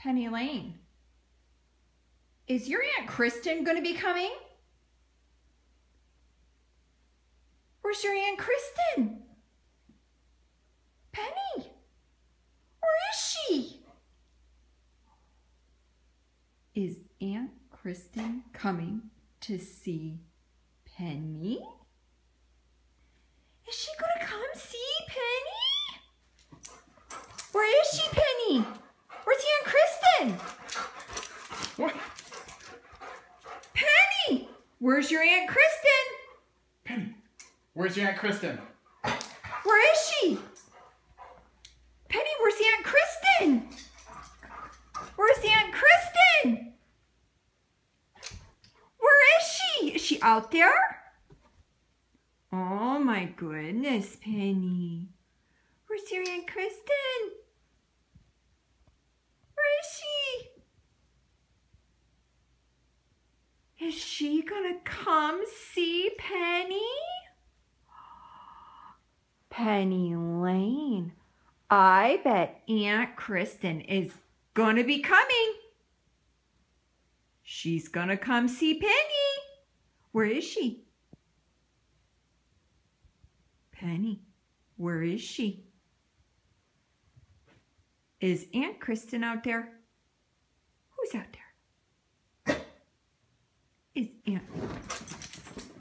Penny Lane, is your Aunt Kristen going to be coming? Where's your Aunt Kristen? Penny, where is she? Is Aunt Kristen coming to see Penny? Is she going to come see Penny? Where is she, Penny? Where's Aunt Kristen? What? Penny, where's your Aunt Kristen? Penny, where's your Aunt Kristen? Where is she? Penny, where's Aunt Kristen? Where's Aunt Kristen? Where is she? Is she out there? Oh my goodness, Penny. Where's your Aunt Kristen? Where is she? Is she gonna come see Penny? Penny Lane. I bet Aunt Kristen is gonna be coming. She's gonna come see Penny. Where is she? Penny, where is she? Is Aunt Kristen out there? Who's out there? Is Aunt